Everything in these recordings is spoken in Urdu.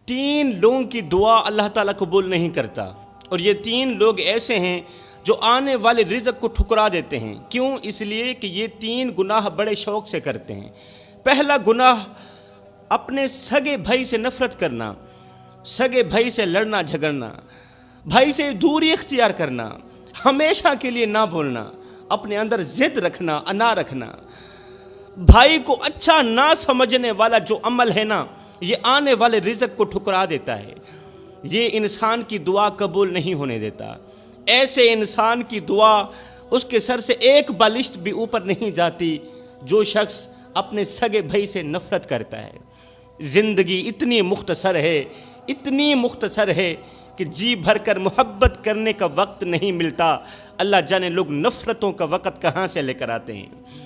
تین لوگوں کی دعا اللہ تعالیٰ قبول نہیں کرتا، اور یہ تین لوگ ایسے ہیں جو آنے والے رزق کو ٹھکرا دیتے ہیں۔ کیوں؟ اس لیے کہ یہ تین گناہ بڑے شوق سے کرتے ہیں۔ پہلا گناہ اپنے سگے بھائی سے نفرت کرنا، سگے بھائی سے لڑنا جھگڑنا، بھائی سے دوری اختیار کرنا، ہمیشہ کے لیے نہ بولنا، اپنے اندر ضد رکھنا، انا رکھنا، بھائی کو اچھا نہ سمجھنے والا جو عمل ہے نا، یہ آنے والے رزق کو ٹھکرا دیتا ہے، یہ انسان کی دعا قبول نہیں ہونے دیتا۔ ایسے انسان کی دعا اس کے سر سے ایک بالشت بھی اوپر نہیں جاتی جو شخص اپنے سگے بھائی سے نفرت کرتا ہے۔ زندگی اتنی مختصر ہے، اتنی مختصر ہے کہ جی بھر کر محبت کرنے کا وقت نہیں ملتا، اللہ جانے لوگ نفرتوں کا وقت کہاں سے لے کر آتے ہیں۔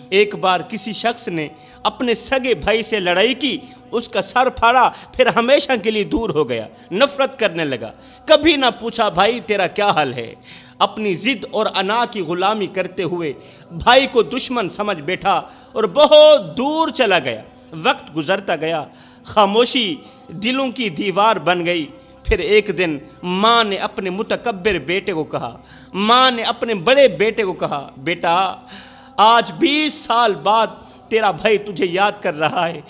ایک بار کسی شخص نے اپنے سگے بھائی سے لڑائی کی، اس کا سر پھاڑا، پھر ہمیشہ کے لیے دور ہو گیا، نفرت کرنے لگا، کبھی نہ پوچھا بھائی تیرا کیا حال ہے۔ اپنی ضد اور انا کی غلامی کرتے ہوئے بھائی کو دشمن سمجھ بیٹھا اور بہت دور چلا گیا۔ وقت گزرتا گیا، خاموشی دلوں کی دیوار بن گئی۔ پھر ایک دن ماں نے اپنے متکبر بیٹے کو کہا، ماں نے اپنے بڑے بیٹے کو کہا، بیٹا آج 20 سال بعد تیرا بھائی تجھے یاد کر رہا ہے،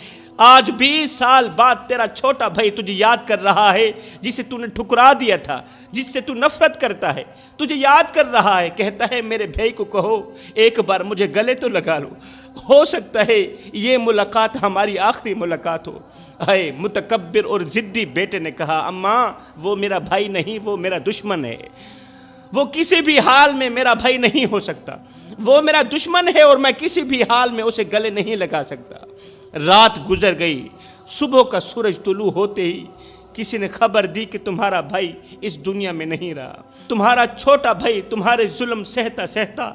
آج 20 سال بعد تیرا چھوٹا بھائی تجھے یاد کر رہا ہے، جسے تو نے ٹھکرا دیا تھا، جس سے تو نفرت کرتا ہے، تجھے یاد کر رہا ہے۔ کہتا ہے میرے بھائی کو کہو ایک بار مجھے گلے تو لگا لو، ہو سکتا ہے یہ ملاقات ہماری آخری ملاقات ہو۔ اے متکبر اور ضدی بیٹے نے کہا، اماں وہ میرا بھائی نہیں، وہ میرا دشمن ہے، وہ کسی بھی حال میں میرا بھائی نہیں ہو سکتا، وہ میرا دشمن ہے اور میں کسی بھی حال میں اسے گلے نہیں لگا سکتا۔ رات گزر گئی، صبح کا سورج طلوع ہوتے ہی کسی نے خبر دی کہ تمہارا بھائی اس دنیا میں نہیں رہا، تمہارا چھوٹا بھائی تمہارے ظلم سہتا سہتا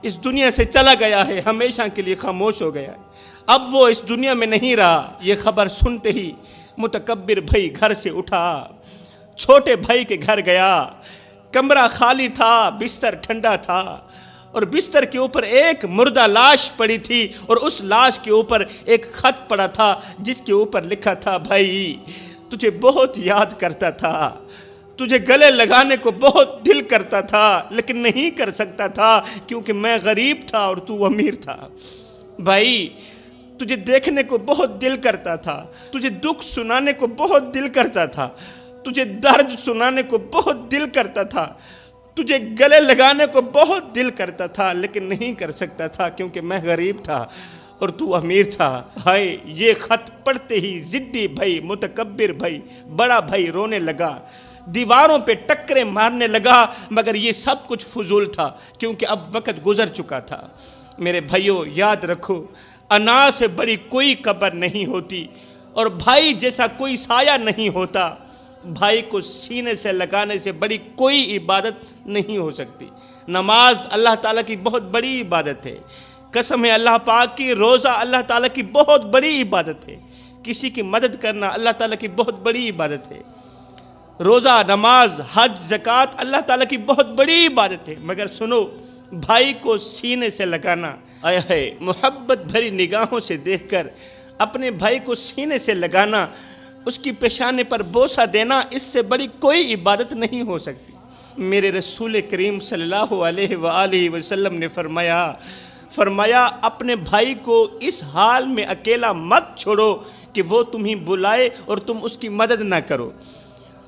اس دنیا سے چلا گیا ہے، ہمیشہ کے لیے خاموش ہو گیا ہے، اب وہ اس دنیا میں نہیں رہا۔ یہ خبر سنتے ہی متکبر بھائی گھر سے اٹھا، چھوٹے بھائی کے گھر گیا، کمرہ خالی تھا، بستر ٹھنڈا تھا، اور بستر کے اوپر ایک مردہ لاش پڑی تھی، اور اس لاش کے اوپر ایک خط پڑا تھا جس کے اوپر لکھا تھا، بھائی تجھے بہت یاد کرتا تھا، تجھے گلے لگانے کو بہت دل کرتا تھا، لیکن نہیں کر سکتا تھا کیونکہ میں غریب تھا اور تو امیر تھا۔ بھائی تجھے دیکھنے کو بہت دل کرتا تھا، تجھے دکھ سنانے کو بہت دل کرتا تھا، تجھے درد سنانے کو بہت دل کرتا تھا، تجھے گلے لگانے کو بہت دل کرتا تھا، لیکن نہیں کر سکتا تھا کیونکہ میں غریب تھا اور تو امیر تھا۔ ہائے یہ خط پڑھتے ہی ضدی بھائی، متکبر بھائی، بڑا بھائی رونے لگا، دیواروں پہ ٹکرے مارنے لگا، مگر یہ سب کچھ فضول تھا کیونکہ اب وقت گزر چکا تھا۔ میرے بھائیوں یاد رکھو، انا سے بڑی کوئی قبر نہیں ہوتی، اور بھائی جیسا کوئی سایہ نہیں ہوتا، بھائی کو سینے سے لگانے سے بڑی کوئی عبادت نہیں ہو سکتی۔ نماز اللہ تعالیٰ کی بہت بڑی عبادت ہے، قسم ہے اللہ پاک کی، روزہ اللہ تعالیٰ کی بہت بڑی عبادت ہے، کسی کی مدد کرنا اللہ تعالیٰ کی بہت بڑی عبادت ہے، روزہ، نماز، حج، زکوٰۃ اللہ تعالیٰ کی بہت بڑی عبادت ہے، مگر سنو بھائی کو سینے سے لگانا، اے ہے محبت بھری نگاہوں سے دیکھ کر اپنے بھائی کو سینے سے لگانا، اس کی پیشانے پر بوسہ دینا، اس سے بڑی کوئی عبادت نہیں ہو سکتی۔ میرے رسول کریم صلی اللہ علیہ وآلہ وسلم نے فرمایا اپنے بھائی کو اس حال میں اکیلا مت چھوڑو کہ وہ تمہیں بلائے اور تم اس کی مدد نہ کرو،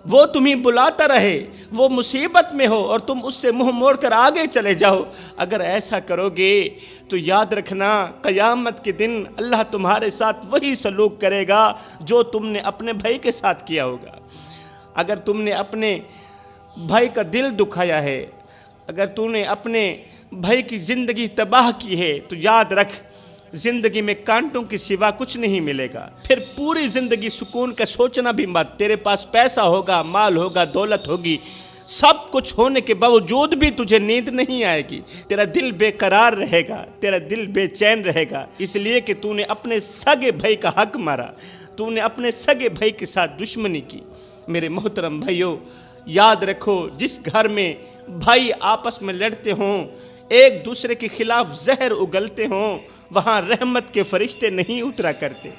وہ تمہیں بلاتا رہے، وہ مصیبت میں ہو اور تم اس سے منہ موڑ کر آگے چلے جاؤ۔ اگر ایسا کرو گے تو یاد رکھنا قیامت کے دن اللہ تمہارے ساتھ وہی سلوک کرے گا جو تم نے اپنے بھائی کے ساتھ کیا ہوگا۔ اگر تم نے اپنے بھائی کا دل دکھایا ہے، اگر تم نے اپنے بھائی کی زندگی تباہ کی ہے، تو یاد رکھ زندگی میں کانٹوں کے سوا کچھ نہیں ملے گا۔ پھر پوری زندگی سکون کا سوچنا بھی مت، تیرے پاس پیسہ ہوگا، مال ہوگا، دولت ہوگی، سب کچھ ہونے کے باوجود بھی تجھے نیند نہیں آئے گی، تیرا دل بے قرار رہے گا، تیرا دل بے چین رہے گا، اس لیے کہ تو نے اپنے سگے بھائی کا حق مارا، تو نے اپنے سگے بھائی کے ساتھ دشمنی کی۔ میرے محترم بھائیوں یاد رکھو، جس گھر میں بھائی آپس میں لڑتے ہوں، ایک دوسرے کے خلاف زہر اگلتے ہوں، وہاں رحمت کے فرشتے نہیں اترا کرتے،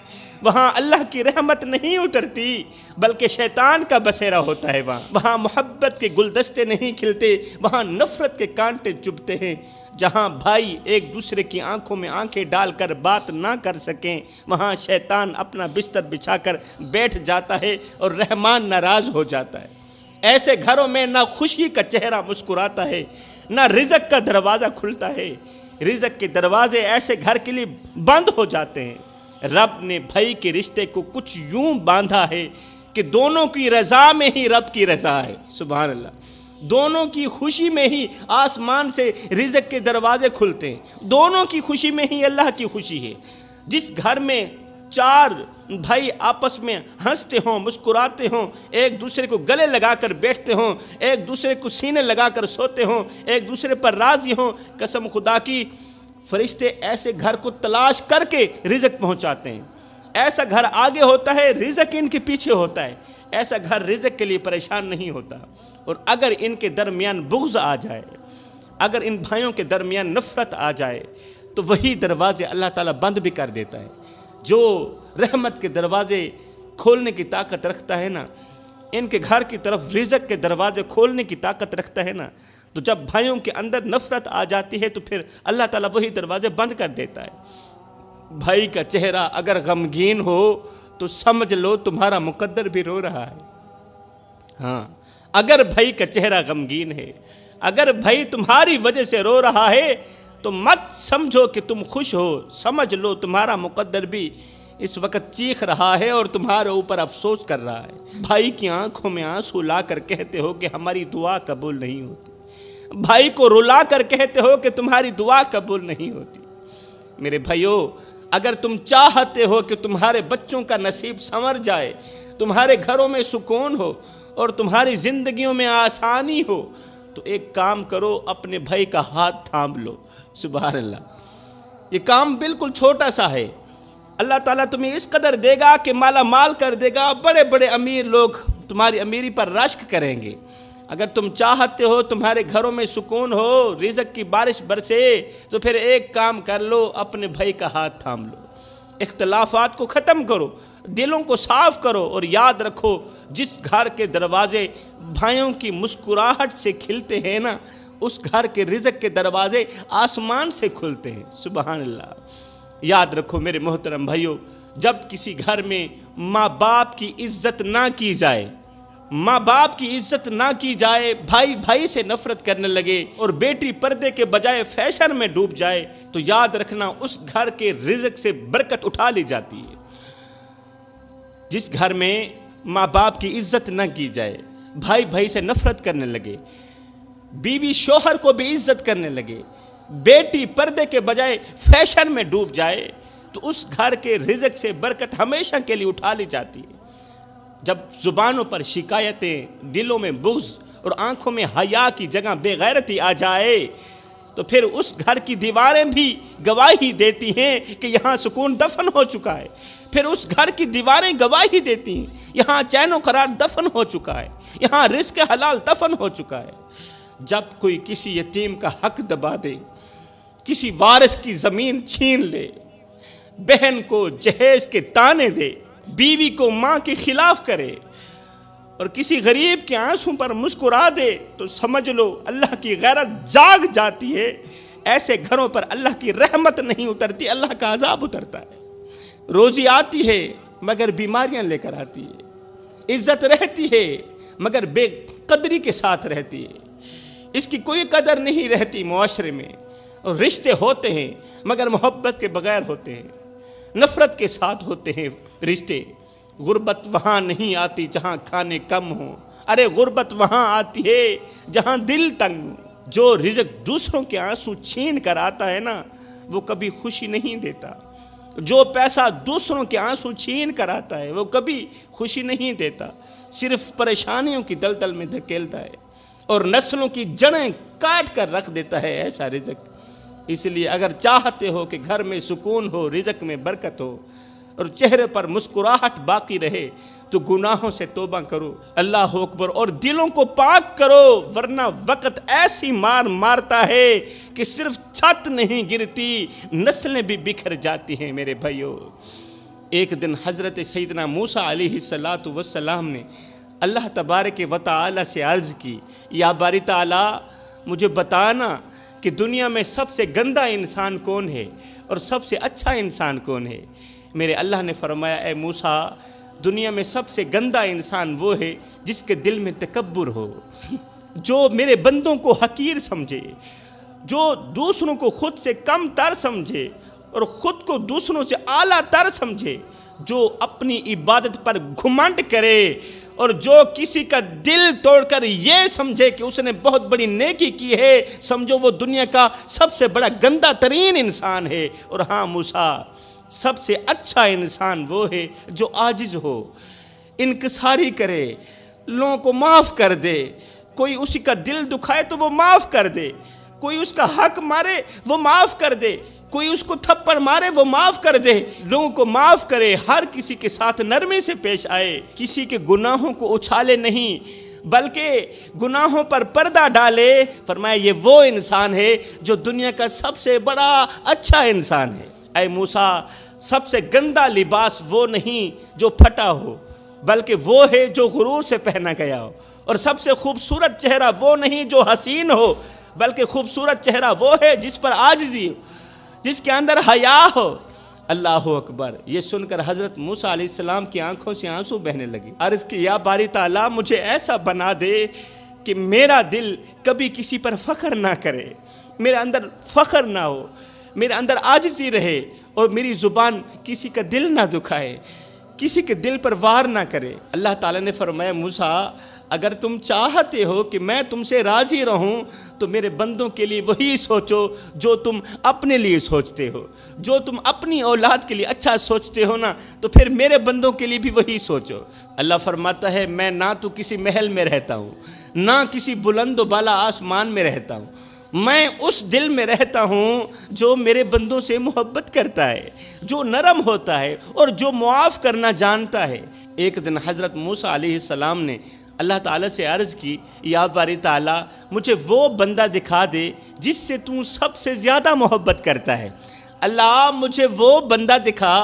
وہاں اللہ کی رحمت نہیں اترتی بلکہ شیطان کا بسیرا ہوتا ہے۔ وہاں محبت کے گلدستے نہیں کھلتے، وہاں نفرت کے کانٹے چبھتے ہیں۔ جہاں بھائی ایک دوسرے کی آنکھوں میں آنکھیں ڈال کر بات نہ کر سکیں، وہاں شیطان اپنا بستر بچھا کر بیٹھ جاتا ہے اور رحمان ناراض ہو جاتا ہے۔ ایسے گھروں میں نہ خوشی کا چہرہ مسکراتا ہے، نہ رزق کا دروازہ کھلتا ہے۔ رزق کے دروازے ایسے گھر کے لیے بند ہو جاتے ہیں۔ رب نے بھائی کے رشتے کو کچھ یوں باندھا ہے کہ دونوں کی رضا میں ہی رب کی رضا ہے۔ سبحان اللہ۔ دونوں کی خوشی میں ہی آسمان سے رزق کے دروازے کھلتے ہیں، دونوں کی خوشی میں ہی اللہ کی خوشی ہے۔ جس گھر میں چار بھائی آپس میں ہنستے ہوں، مسکراتے ہوں، ایک دوسرے کو گلے لگا کر بیٹھتے ہوں، ایک دوسرے کو سینے لگا کر سوتے ہوں، ایک دوسرے پر راضی ہوں، قسم خدا کی فرشتے ایسے گھر کو تلاش کر کے رزق پہنچاتے ہیں۔ ایسا گھر آگے ہوتا ہے، رزق ان کے پیچھے ہوتا ہے۔ ایسا گھر رزق کے لیے پریشان نہیں ہوتا۔ اور اگر ان کے درمیان بغض آ جائے، اگر ان بھائیوں کے درمیان نفرت آ جائے تو وہی دروازے اللہ تعالیٰ بند بھی کر دیتا ہے۔ جو رحمت کے دروازے کھولنے کی طاقت رکھتا ہے نا، ان کے گھر کی طرف رزق کے دروازے کھولنے کی طاقت رکھتا ہے نا، تو جب بھائیوں کے اندر نفرت آ جاتی ہے تو پھر اللہ تعالیٰ وہی دروازے بند کر دیتا ہے۔ بھائی کا چہرہ اگر غمگین ہو تو سمجھ لو تمہارا مقدر بھی رو رہا ہے۔ ہاں، اگر بھائی کا چہرہ غمگین ہے، اگر بھائی تمہاری وجہ سے رو رہا ہے تو مت سمجھو کہ تم خوش ہو، سمجھ لو تمہارا مقدر بھی اس وقت چیخ رہا ہے اور تمہارے اوپر افسوس کر رہا ہے۔ بھائی کی آنکھوں میں آنسو لا کر کہتے ہو کہ ہماری دعا قبول نہیں ہوتی، بھائی کو رلا کر کہتے ہو کہ تمہاری دعا قبول نہیں ہوتی۔ میرے بھائیو، اگر تم چاہتے ہو کہ تمہارے بچوں کا نصیب سنور جائے، تمہارے گھروں میں سکون ہو اور تمہاری زندگیوں میں آسانی ہو، تو ایک کام کرو، اپنے بھائی کا ہاتھ تھام لو۔ سبحان اللہ۔ یہ کام بالکل چھوٹا سا ہے، اللہ تعالیٰ تمہیں اس قدر دے گا کہ مالا مال کر دے گا، بڑے بڑے امیر لوگ تمہاری امیری پر رشک کریں گے۔ اگر تم چاہتے ہو تمہارے گھروں میں سکون ہو، رزق کی بارش برسے، تو پھر ایک کام کر لو، اپنے بھائی کا ہاتھ تھام لو۔ اختلافات کو ختم کرو، دلوں کو صاف کرو، اور یاد رکھو جس گھر کے دروازے بھائیوں کی مسکراہٹ سے کھلتے ہیں نا، اس گھر کے رزق کے دروازے آسمان سے کھلتے ہیں۔ سبحان اللہ۔ یاد رکھو میرے محترم بھائیو، جب کسی گھر میں ماں باپ کی عزت نہ کی جائے، ماں باپ کی عزت نہ کی جائے، بھائی بھائی سے نفرت کرنے لگے اور بیٹی پردے کے بجائے فیشن میں ڈوب جائے، تو یاد رکھنا اس گھر کے رزق سے برکت اٹھا لی جاتی ہے۔ جس گھر میں ماں باپ کی عزت نہ کی جائے، بھائی بھائی سے نفرت کرنے لگے، بیوی شوہر کو بھی عزت کرنے لگے، بیٹی پردے کے بجائے فیشن میں ڈوب جائے، تو اس گھر کے رزق سے برکت ہمیشہ کے لیے اٹھا لی جاتی ہے۔ جب زبانوں پر شکایتیں، دلوں میں بغض اور آنکھوں میں حیا کی جگہ بے غیرتی آ جائے، تو پھر اس گھر کی دیواریں بھی گواہی دیتی ہیں کہ یہاں سکون دفن ہو چکا ہے۔ پھر اس گھر کی دیواریں گواہی دیتی ہیں یہاں چین و قرار دفن ہو چکا ہے، یہاں رزق حلال دفن ہو چکا ہے۔ جب کوئی کسی یتیم کا حق دبا دے، کسی وارث کی زمین چھین لے، بہن کو جہیز کے تانے دے، بیوی کو ماں کے خلاف کرے اور کسی غریب کے آنسوں پر مسکرا دے، تو سمجھ لو اللہ کی غیرت جاگ جاتی ہے۔ ایسے گھروں پر اللہ کی رحمت نہیں اترتی، اللہ کا عذاب اترتا ہے۔ روزی آتی ہے مگر بیماریاں لے کر آتی ہے، عزت رہتی ہے مگر بے قدری کے ساتھ رہتی ہے، اس کی کوئی قدر نہیں رہتی معاشرے میں، اور رشتے ہوتے ہیں مگر محبت کے بغیر ہوتے ہیں، نفرت کے ساتھ ہوتے ہیں رشتے۔ غربت وہاں نہیں آتی جہاں کھانے کم ہوں، ارے غربت وہاں آتی ہے جہاں دل تنگ ہوں۔ جو رزق دوسروں کے آنسو چھین کر آتا ہے نا، وہ کبھی خوشی نہیں دیتا۔ جو پیسہ دوسروں کے آنسو چھین کر آتا ہے وہ کبھی خوشی نہیں دیتا، صرف پریشانیوں کی دلدل میں دھکیلتا ہے اور نسلوں کی جڑیں کاٹ کر رکھ دیتا ہے ایسا رزق۔ اس لیے اگر چاہتے ہو کہ گھر میں سکون ہو، رزق میں برکت ہو اور چہرے پر مسکراہٹ باقی رہے، تو گناہوں سے توبہ کرو، اللہ اکبر، اور دلوں کو پاک کرو، ورنہ وقت ایسی مار مارتا ہے کہ صرف چھت نہیں گرتی، نسلیں بھی بکھر جاتی ہیں۔ میرے بھائیو، ایک دن حضرت سیدنا موسیٰ علیہ السلام نے اللہ تبارک و تعالی سے عرض کی، یا باری تعالی مجھے بتانا کہ دنیا میں سب سے گندا انسان کون ہے اور سب سے اچھا انسان کون ہے۔ میرے اللہ نے فرمایا، اے موسیٰ دنیا میں سب سے گندا انسان وہ ہے جس کے دل میں تکبر ہو، جو میرے بندوں کو حقیر سمجھے، جو دوسروں کو خود سے کم تر سمجھے اور خود کو دوسروں سے اعلیٰ تر سمجھے، جو اپنی عبادت پر گھمنڈ کرے اور جو کسی کا دل توڑ کر یہ سمجھے کہ اس نے بہت بڑی نیکی کی ہے، سمجھو وہ دنیا کا سب سے بڑا گندہ ترین انسان ہے۔ اور ہاں موسیٰ، سب سے اچھا انسان وہ ہے جو عاجز ہو، انکساری کرے، لوگوں کو معاف کر دے، کوئی اسی کا دل دکھائے تو وہ معاف کر دے، کوئی اس کا حق مارے وہ معاف کر دے، کوئی اس کو تھپڑ مارے وہ معاف کر دے، لوگوں کو معاف کرے، ہر کسی کے ساتھ نرمی سے پیش آئے، کسی کے گناہوں کو اچھالے نہیں بلکہ گناہوں پر پردہ ڈالے۔ فرمایا یہ وہ انسان ہے جو دنیا کا سب سے بڑا اچھا انسان ہے۔ اے موسیٰ، سب سے گندا لباس وہ نہیں جو پھٹا ہو، بلکہ وہ ہے جو غرور سے پہنا گیا ہو، اور سب سے خوبصورت چہرہ وہ نہیں جو حسین ہو، بلکہ خوبصورت چہرہ وہ ہے جس پر عاجزی ہو، جس کے اندر حیا ہو۔ اللہ اکبر! یہ سن کر حضرت موسیٰ علیہ السلام کی آنکھوں سے آنسو بہنے لگے۔ عرض کی، یا باری تعالیٰ مجھے ایسا بنا دے کہ میرا دل کبھی کسی پر فخر نہ کرے، میرے اندر فخر نہ ہو، میرے اندر عاجزی رہے، اور میری زبان کسی کا دل نہ دکھائے، کسی کے دل پر وار نہ کرے۔ اللہ تعالیٰ نے فرمایا، موسیٰ اگر تم چاہتے ہو کہ میں تم سے راضی رہوں تو میرے بندوں کے لیے وہی سوچو جو تم اپنے لیے سوچتے ہو، جو تم اپنی اولاد کے لیے اچھا سوچتے ہو نا، تو پھر میرے بندوں کے لیے بھی وہی سوچو۔ اللہ فرماتا ہے، میں نہ تو کسی محل میں رہتا ہوں، نہ کسی بلند و بالا آسمان میں رہتا ہوں، میں اس دل میں رہتا ہوں جو میرے بندوں سے محبت کرتا ہے، جو نرم ہوتا ہے اور جو معاف کرنا جانتا ہے۔ ایک دن حضرت موسیٰ علیہ السلام نے اللہ تعالیٰ سے عرض کی، یا باری تعالیٰ مجھے وہ بندہ دکھا دے جس سے تو سب سے زیادہ محبت کرتا ہے۔ اللہ مجھے وہ بندہ دکھا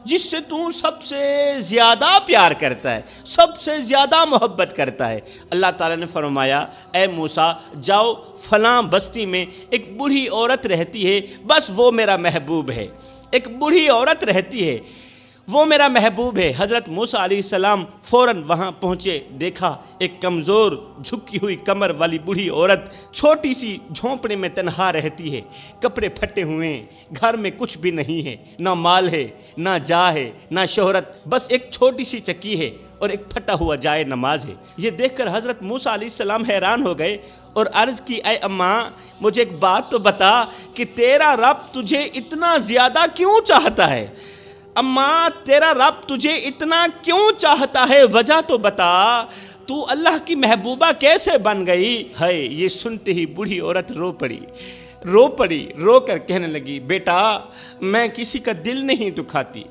جس سے تو سب سے زیادہ پیار کرتا ہے، سب سے زیادہ محبت کرتا ہے۔ اللہ تعالیٰ نے فرمایا، اے موسیٰ جاؤ، فلاں بستی میں ایک بوڑھی عورت رہتی ہے، بس وہ میرا محبوب ہے۔ ایک بوڑھی عورت رہتی ہے، وہ میرا محبوب ہے۔ حضرت موسیٰ علیہ السلام فوراً وہاں پہنچے، دیکھا ایک کمزور جھکی ہوئی کمر والی بوڑھی عورت چھوٹی سی جھونپڑے میں تنہا رہتی ہے، کپڑے پھٹے ہوئے ہیں، گھر میں کچھ بھی نہیں ہے، نہ مال ہے، نہ جاہ ہے، نہ شہرت، بس ایک چھوٹی سی چکی ہے اور ایک پھٹا ہوا جائے نماز ہے۔ یہ دیکھ کر حضرت موسیٰ علیہ السلام حیران ہو گئے اور عرض کی، اے اماں مجھے ایک بات تو بتا کہ تیرا رب تجھے اتنا زیادہ کیوں چاہتا ہے؟ اماں تیرا رب تجھے اتنا کیوں چاہتا ہے، وجہ تو بتا، تو اللہ کی محبوبہ کیسے بن گئی ہے؟ یہ سنتے ہی بوڑھی عورت رو پڑی، رو کر کہنے لگی، بیٹا میں کسی کا دل نہیں دکھاتی،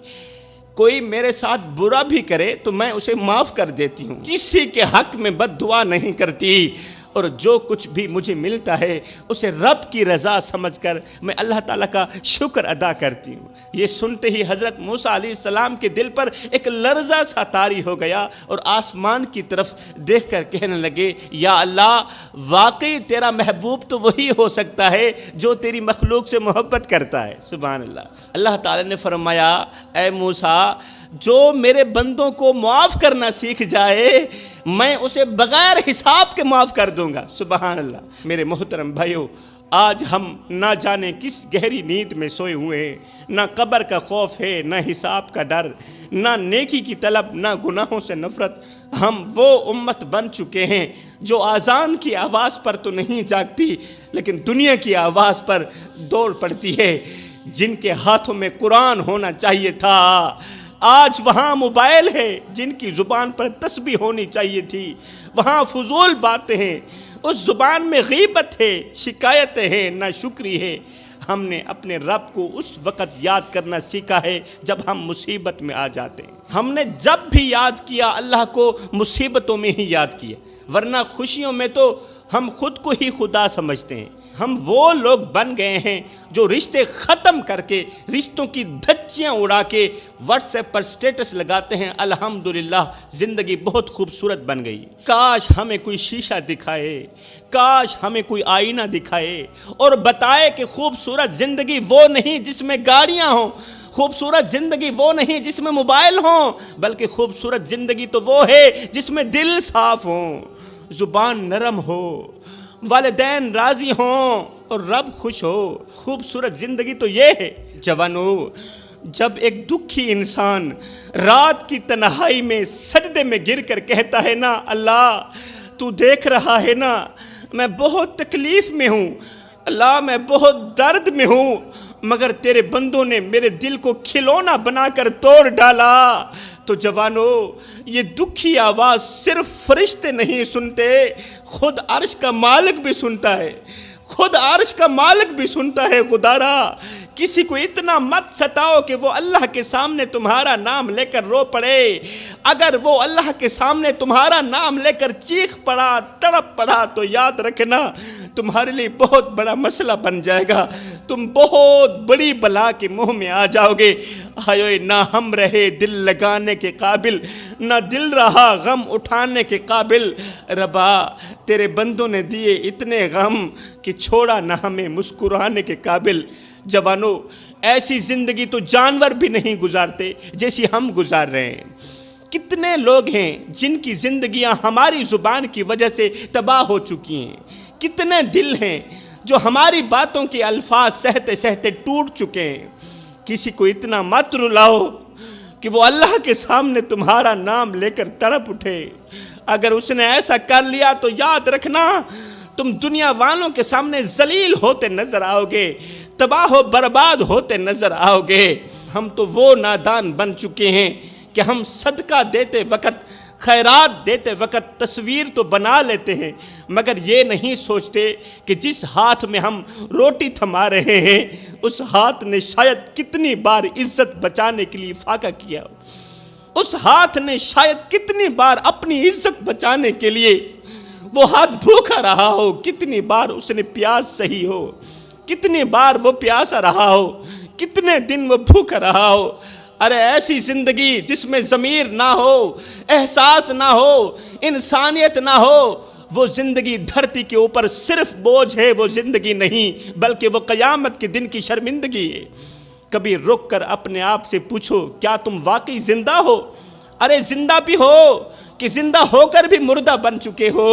کوئی میرے ساتھ برا بھی کرے تو میں اسے معاف کر دیتی ہوں، کسی کے حق میں بد دعا نہیں کرتی، اور جو کچھ بھی مجھے ملتا ہے اسے رب کی رضا سمجھ کر میں اللہ تعالیٰ کا شکر ادا کرتی ہوں۔ یہ سنتے ہی حضرت موسیٰ علیہ السلام کے دل پر ایک لرزہ سا طاری ہو گیا اور آسمان کی طرف دیکھ کر کہنے لگے، یا اللہ واقعی تیرا محبوب تو وہی ہو سکتا ہے جو تیری مخلوق سے محبت کرتا ہے۔ سبحان اللہ۔ اللہ تعالیٰ نے فرمایا، اے موسیٰ جو میرے بندوں کو معاف کرنا سیکھ جائے میں اسے بغیر حساب کے معاف کر دوں گا۔ سبحان اللہ۔ میرے محترم بھائیو، آج ہم نہ جانے کس گہری نیند میں سوئے ہوئے ہیں، نہ قبر کا خوف ہے، نہ حساب کا ڈر، نہ نیکی کی طلب، نہ گناہوں سے نفرت۔ ہم وہ امت بن چکے ہیں جو آذان کی آواز پر تو نہیں جاگتی لیکن دنیا کی آواز پر دوڑ پڑتی ہے۔ جن کے ہاتھوں میں قرآن ہونا چاہیے تھا آج وہاں موبائل ہے، جن کی زبان پر تسبیح ہونی چاہیے تھی وہاں فضول باتیں ہیں، اس زبان میں غیبت ہے، شکایتیں ہیں، ناشکری ہے۔ ہم نے اپنے رب کو اس وقت یاد کرنا سیکھا ہے جب ہم مصیبت میں آ جاتے ہیں۔ ہم نے جب بھی یاد کیا اللہ کو مصیبتوں میں ہی یاد کیا، ورنہ خوشیوں میں تو ہم خود کو ہی خدا سمجھتے ہیں، ہم وہ لوگ بن گئے ہیں جو رشتے ختم کر کے رشتوں کی دھچیاں اڑا کے واٹس ایپ پر سٹیٹس لگاتے ہیں الحمدللہ زندگی بہت خوبصورت بن گئی۔ کاش ہمیں کوئی شیشہ دکھائے، کاش ہمیں کوئی آئینہ دکھائے اور بتائے کہ خوبصورت زندگی وہ نہیں جس میں گاڑیاں ہوں، خوبصورت زندگی وہ نہیں جس میں موبائل ہوں، بلکہ خوبصورت زندگی تو وہ ہے جس میں دل صاف ہوں، زبان نرم ہو، والدین راضی ہوں اور رب خوش ہو۔ خوبصورت زندگی تو یہ ہے۔ جوانو، جب ایک دکھی انسان رات کی تنہائی میں سجدے میں گر کر کہتا ہے نا اللہ تو دیکھ رہا ہے نا، میں بہت تکلیف میں ہوں، اللہ میں بہت درد میں ہوں، مگر تیرے بندوں نے میرے دل کو کھلونا بنا کر توڑ ڈالا، تو جوانو یہ دکھی آواز صرف فرشتے نہیں سنتے، خود عرش کا مالک بھی سنتا ہے، خود عرش کا مالک بھی سنتا ہے۔ خدارا کسی کو اتنا مت ستاؤ کہ وہ اللہ کے سامنے تمہارا نام لے کر رو پڑے۔ اگر وہ اللہ کے سامنے تمہارا نام لے کر چیخ پڑا، تڑپ پڑا، تو یاد رکھنا تمہارے لیے بہت بڑا مسئلہ بن جائے گا، تم بہت بڑی بلا کے منہ میں آ جاؤ گے۔ ہائے نہ ہم رہے دل لگانے کے قابل، نہ دل رہا غم اٹھانے کے قابل، ربا تیرے بندوں نے دیے اتنے غم کہ چھوڑا نہ ہمیں مسکرانے کے قابل۔ جوانو ایسی زندگی تو جانور بھی نہیں گزارتے جیسی ہم گزار رہے ہیں۔ کتنے لوگ ہیں جن کی زندگیاں ہماری زبان کی وجہ سے تباہ ہو چکی ہیں، کتنے دل ہیں جو ہماری باتوں کے الفاظ سہتے سہتے ٹوٹ چکے ہیں۔ کسی کو اتنا مت رلاؤ کہ وہ اللہ کے سامنے تمہارا نام لے کر تڑپ اٹھے۔ اگر اس نے ایسا کر لیا تو یاد رکھنا تم دنیا والوں کے سامنے ذلیل ہوتے نظر آؤ گے، تباہ و برباد ہوتے نظر آؤ گے۔ ہم تو وہ نادان بن چکے ہیں کہ ہم صدقہ دیتے وقت، خیرات دیتے وقت تصویر تو بنا لیتے ہیں، مگر یہ نہیں سوچتے کہ جس ہاتھ میں ہم روٹی تھما رہے ہیں اس ہاتھ نے شاید کتنی بار عزت بچانے کے لیے فاقہ کیا ہو، اس ہاتھ نے شاید کتنی بار اپنی عزت بچانے کے لیے وہ ہاتھ بھوکا رہا ہو، کتنی بار اس نے پیاس سہی ہو، کتنی بار وہ پیاسا رہا ہو، کتنے دن وہ بھوکا رہا ہو۔ ارے ایسی زندگی جس میں ضمیر نہ ہو، احساس نہ ہو، انسانیت نہ ہو، وہ زندگی دھرتی کے اوپر صرف بوجھ ہے، وہ زندگی نہیں بلکہ وہ قیامت کے دن کی شرمندگی ہے۔ کبھی رک کر اپنے آپ سے پوچھو کیا تم واقعی زندہ ہو؟ ارے زندہ بھی ہو کہ زندہ ہو کر بھی مردہ بن چکے ہو؟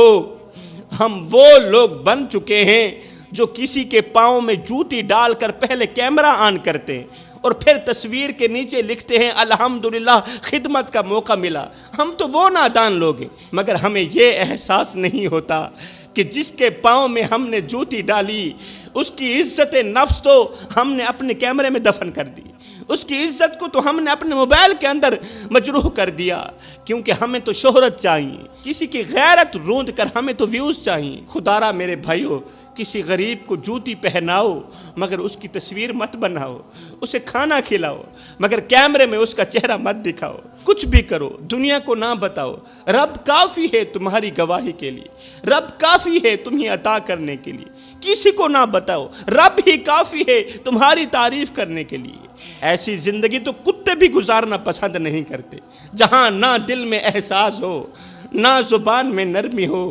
ہم وہ لوگ بن چکے ہیں جو کسی کے پاؤں میں جوتی ڈال کر پہلے کیمرہ آن کرتے ہیں اور پھر تصویر کے نیچے لکھتے ہیں الحمدللہ خدمت کا موقع ملا۔ ہم تو وہ نادان لوگ ہیں، مگر ہمیں یہ احساس نہیں ہوتا کہ جس کے پاؤں میں ہم نے جوتی ڈالی اس کی عزت نفس تو ہم نے اپنے کیمرے میں دفن کر دی، اس کی عزت کو تو ہم نے اپنے موبائل کے اندر مجروح کر دیا، کیونکہ ہمیں تو شہرت چاہیے، کسی کی غیرت روند کر ہمیں تو ویوز چاہیے۔ خدارا میرے بھائیو، کسی غریب کو جوتی پہناؤ مگر اس کی تصویر مت بناؤ، اسے کھانا کھلاؤ مگر کیمرے میں اس کا چہرہ مت دکھاؤ۔ کچھ بھی کرو دنیا کو نہ بتاؤ، رب کافی ہے تمہاری گواہی کے لیے، رب کافی ہے تمہیں عطا کرنے کے لیے، کسی کو نہ بتاؤ، رب ہی کافی ہے تمہاری تعریف کرنے کے لیے۔ ایسی زندگی تو کتے بھی گزارنا پسند نہیں کرتے، جہاں نہ دل میں احساس ہو، نہ زبان میں نرمی ہو،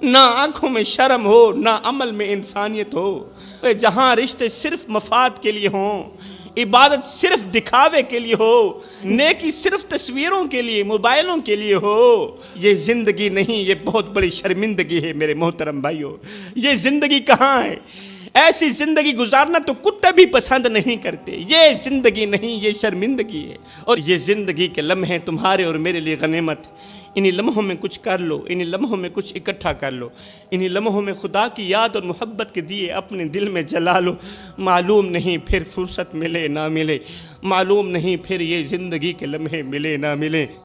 نہ آنکھوں میں شرم ہو، نہ عمل میں انسانیت ہو، جہاں رشتے صرف مفاد کے لیے ہوں، عبادت صرف دکھاوے کے لیے ہو، نیکی صرف تصویروں کے لیے، موبائلوں کے لیے ہو۔ یہ زندگی نہیں، یہ بہت بڑی شرمندگی ہے میرے محترم بھائیو۔ یہ زندگی کہاں ہے؟ ایسی زندگی گزارنا تو کتے بھی پسند نہیں کرتے۔ یہ زندگی نہیں، یہ شرمندگی ہے، اور یہ زندگی کے لمحے تمہارے اور میرے لیے غنیمت۔ انہی لمحوں میں کچھ کر لو، انہی لمحوں میں کچھ اکٹھا کر لو، انہی لمحوں میں خدا کی یاد اور محبت کے دیے اپنے دل میں جلا لو۔ معلوم نہیں پھر فرصت ملے نہ ملے، معلوم نہیں پھر یہ زندگی کے لمحے ملے نہ ملے۔